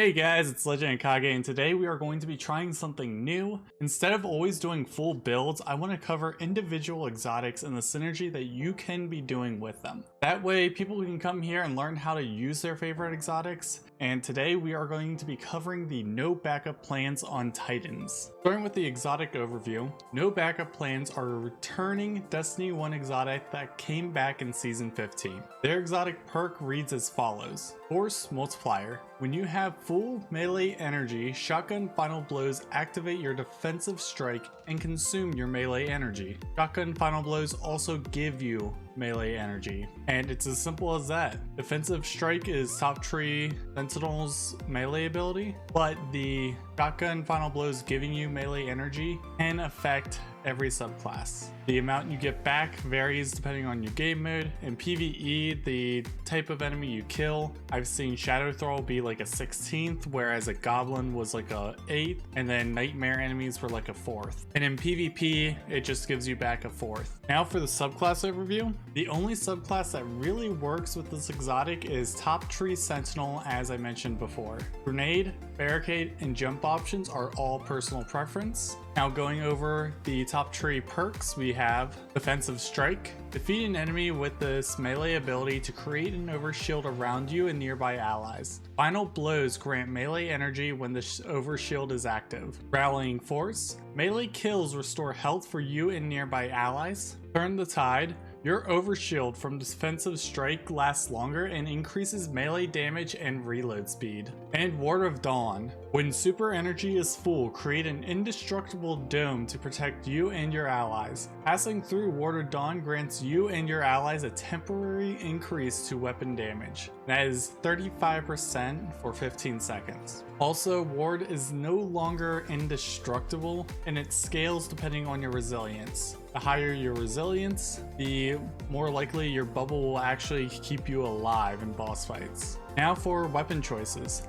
Hey guys, it's Legend Kage, and today we are going to be trying something new. Instead of always doing full builds, I want to cover individual exotics and the synergy that you can be doing with them. That way, people can come here and learn how to use their favorite exotics. And today we are going to be covering the no backup plans on Titans. Starting with the exotic overview, no backup plans are a returning Destiny 1 exotic that came back in Season 15. Their exotic perk reads as follows: Force Multiplier. When you have full melee energy, Shotgun Final Blows activate your defensive strike and consume your melee energy. Shotgun Final Blows also give you melee energy, and it's as simple as that. Defensive strike is top tree Sentinel's melee ability, but the Shotgun Final Blows giving you melee energy can affect every subclass. The amount you get back varies depending on your game mode. In PvE, the type of enemy you kill, I've seen Shadow Thrall be like a 16th, whereas a Goblin was like a 8th, and then Nightmare enemies were like a 4th. And in PvP, it just gives you back a 4th. Now for the subclass overview. The only subclass that really works with this exotic is Top Tree Sentinel, as I mentioned before. Grenade, Barricade, and Jump options are all personal preference. Now going over the top tree perks, we have Defensive Strike. Defeat an enemy with this melee ability to create an overshield around you and nearby allies. Final Blows grant melee energy when the overshield is active. Rallying Force. Melee kills restore health for you and nearby allies. Turn the Tide. Your overshield from defensive strike lasts longer and increases melee damage and reload speed. And Ward of Dawn. When super energy is full, create an indestructible dome to protect you and your allies. Passing through Ward of Dawn grants you and your allies a temporary increase to weapon damage. That is 35% for 15 seconds. Also, Ward is no longer indestructible, and it scales depending on your resilience. The higher your resilience, the more likely your bubble will actually keep you alive in boss fights. Now for weapon choices.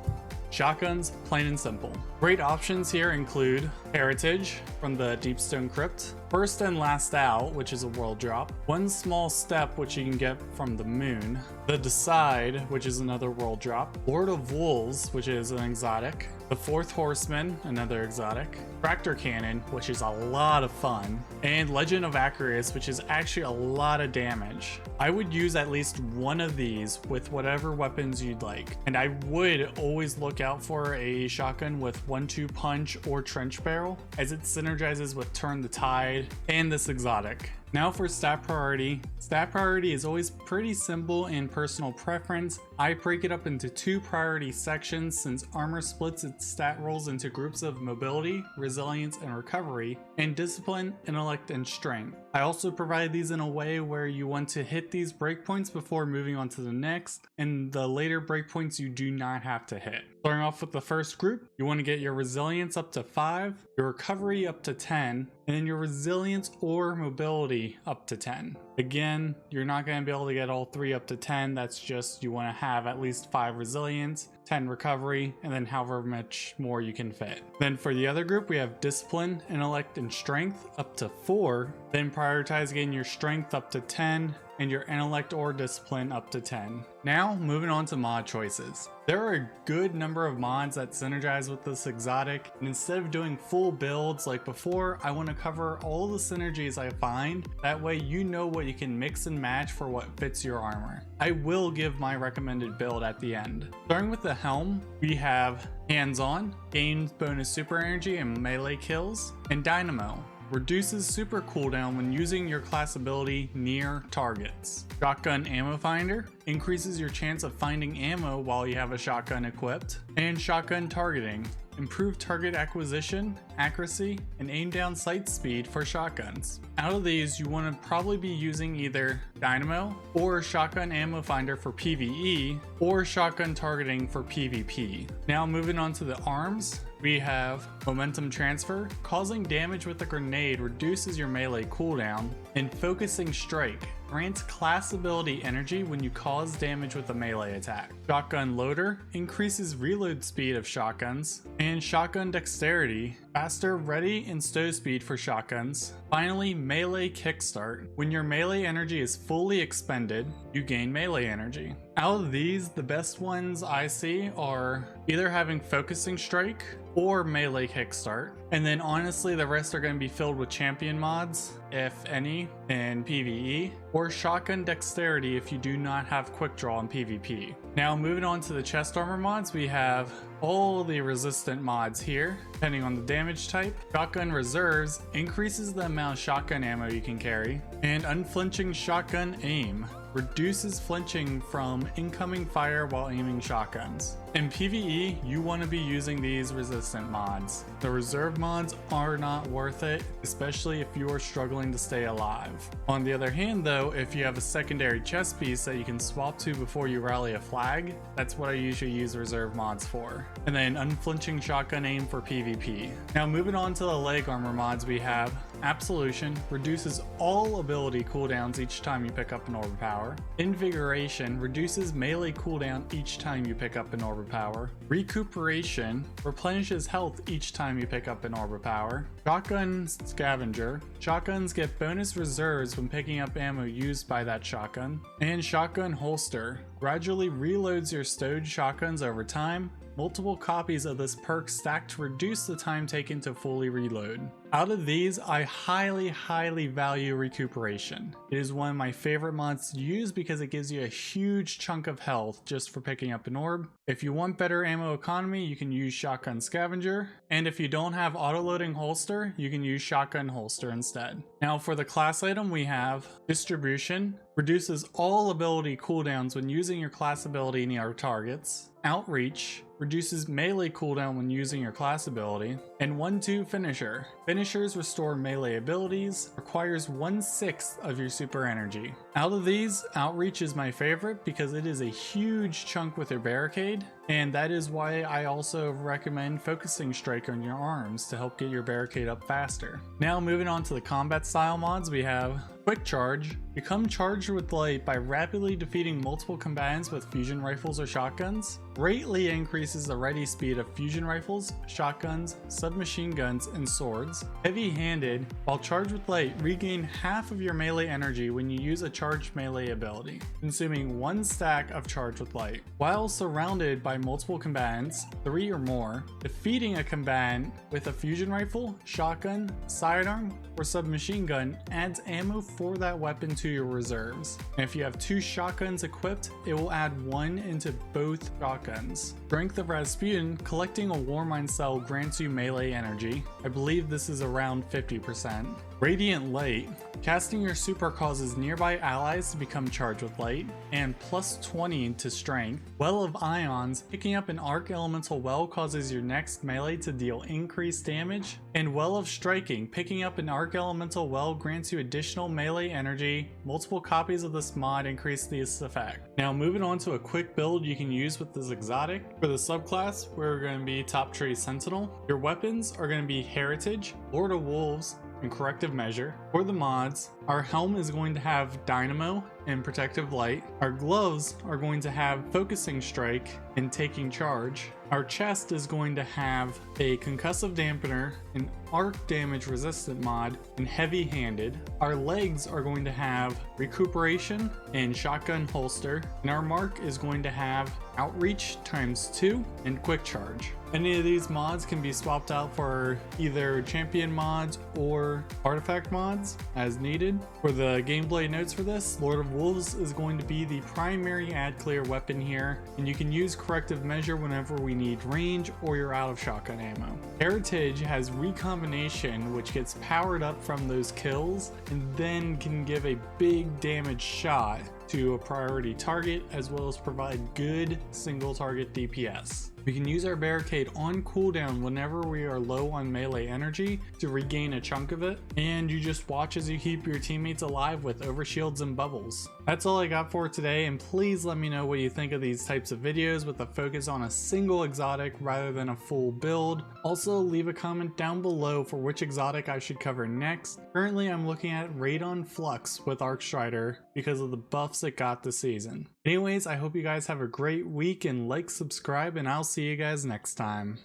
Shotguns, plain and simple. Great options here include Heritage from the Deepstone Crypt, First and Last Out, which is a world drop, One Small Step, which you can get from the moon, The Decide, which is another world drop, Lord of Wolves, which is an exotic, The Fourth Horseman, another exotic, Tractor Cannon, which is a lot of fun, and Legend of Acarius, which is actually a lot of damage. I would use at least one of these with whatever weapons you'd like, and I would always look out for a shotgun with 1-2 punch or trench barrel, as it synergizes with Turn the Tide and this exotic. Now for stat priority. Stat priority is always pretty simple in personal preference. I break it up into two priority sections since armor splits its stat rolls into groups of mobility, resilience, and recovery, and discipline, intellect, and strength. I also provide these in a way where you want to hit these breakpoints before moving on to the next, and the later breakpoints you do not have to hit. Starting off with the first group, you want to get your resilience up to 5, your recovery up to 10, and then your resilience or mobility up to 10. Again, you're not going to be able to get all three up to 10. That's just you want to have at least 5 resilience, 10 recovery, and then however much more you can fit. Then for the other group, we have discipline, intellect, and strength up to 4. Then prioritize getting your strength up to 10 and your intellect or discipline up to 10. Now moving on to mod choices. There are a good number of mods that synergize with this exotic, and instead of doing full builds like before, I want to cover all the synergies I find. That way you know what you can mix and match for what fits your armor. I will give my recommended build at the end. Starting with the helm, we have Hands-On, gains bonus super energy and melee kills, and Dynamo. Reduces super cooldown when using your class ability near targets. Shotgun Ammo Finder increases your chance of finding ammo while you have a shotgun equipped. And Shotgun Targeting. Improved target acquisition, accuracy, and aim down sight speed for shotguns. Out of these, you want to probably be using either Dynamo or Shotgun Ammo Finder for PvE or Shotgun Targeting for PvP. Now moving on to the arms, we have Momentum Transfer. Causing damage with a grenade reduces your melee cooldown, and Focusing Strike grants class ability energy when you cause damage with a melee attack. Shotgun Loader increases reload speed of shotguns, and Shotgun Dexterity faster ready and stow speed for shotguns. Finally, melee kickstart. When your melee energy is fully expended, you gain melee energy. Out of these, the best ones I see are either having focusing strike or melee kickstart. And then honestly, the rest are going to be filled with champion mods, if any, in PvE, or shotgun dexterity if you do not have quick draw in PvP. Now moving on to the chest armor mods, we have all the resistant mods here, depending on the damage type. Shotgun reserves increases the amount of shotgun ammo you can carry, and unflinching shotgun aim reduces flinching from incoming fire while aiming shotguns. In PvE, you want to be using these resistant mods. The reserve mods are not worth it, especially if you are struggling to stay alive. On the other hand though, if you have a secondary chest piece that you can swap to before you rally a flag, that's what I usually use reserve mods for. And then unflinching shotgun aim for PvP. Now moving on to the leg armor mods, we have Absolution, reduces all ability cooldowns each time you pick up an orb power. Invigoration, reduces melee cooldown each time you pick up an orb power. Recuperation, replenishes health each time you pick up an orb power. Shotgun Scavenger, shotguns get bonus reserves when picking up ammo used by that shotgun. And Shotgun Holster, gradually reloads your stowed shotguns over time. Multiple copies of this perk stacked to reduce the time taken to fully reload. Out of these, I highly value Recuperation. It is one of my favorite mods to use because it gives you a huge chunk of health just for picking up an orb. If you want better ammo economy, you can use Shotgun Scavenger, and if you don't have auto-loading holster, you can use Shotgun Holster instead. Now for the class item, we have Distribution, reduces all ability cooldowns when using your class ability near targets. Outreach, reduces melee cooldown when using your class ability. And 1-2 Finisher. Finishers restore melee abilities, requires 1/6 of your super energy. Out of these, Outreach is my favorite because it is a huge chunk with your barricade, and that is why I also recommend focusing strike on your arms to help get your barricade up faster. Now moving on to the combat style mods, we have Quick Charge. Become charged with light by rapidly defeating multiple combatants with fusion rifles or shotguns. Greatly increases the ready speed of fusion rifles, shotguns, submachine guns, and swords. Heavy-handed, while charged with light, regain half of your melee energy when you use a charged melee ability, consuming 1 stack of charged with light. While surrounded by multiple combatants, 3 or more, defeating a combatant with a fusion rifle, shotgun, sidearm, or submachine gun adds ammo for that weapon to your reserves. And if you have 2 shotguns equipped, it will add 1 into both shotguns. Strength of Rasputin, collecting a Warmind cell grants you melee energy. I believe this is around 50%. Radiant Light, casting your super causes nearby allies to become charged with light, and +20 to strength. Well of Ions, picking up an arc elemental well causes your next melee to deal increased damage, and Well of Striking, picking up an arc elemental well grants you additional melee energy. Multiple copies of this mod increase this effect. Now moving on to a quick build you can use with this exotic. For the subclass, we're going to be Top Tree Sentinel. Your weapons are going to be Heritage, Lord of Wolves, and Corrective Measure. For the mods, our helm is going to have Dynamo and Protective Light. Our gloves are going to have Focusing Strike and Taking Charge. Our chest is going to have a Concussive Dampener, an Arc Damage Resistant mod, and Heavy Handed. Our legs are going to have Recuperation and Shotgun Holster, and our mark is going to have Outreach ×2 and Quick Charge. Any of these mods can be swapped out for either champion mods or artifact mods as needed. For the gameplay notes for this, Lord of Wolves is going to be the primary add clear weapon here, and you can use Corrective Measure whenever we need range or you're out of shotgun ammo. Heritage has Recombination, which gets powered up from those kills and then can give a big damage shot to a priority target, as well as provide good single target DPS. We can use our barricade on cooldown whenever we are low on melee energy to regain a chunk of it, and you just watch as you keep your teammates alive with overshields and bubbles. That's all I got for today, and please let me know what you think of these types of videos with a focus on a single exotic rather than a full build. Also, leave a comment down below for which exotic I should cover next. Currently, I'm looking at Radon Flux with Arcstrider because of the buffs it got this season. Anyways, I hope you guys have a great week, and like, subscribe, and I'll see you guys next time.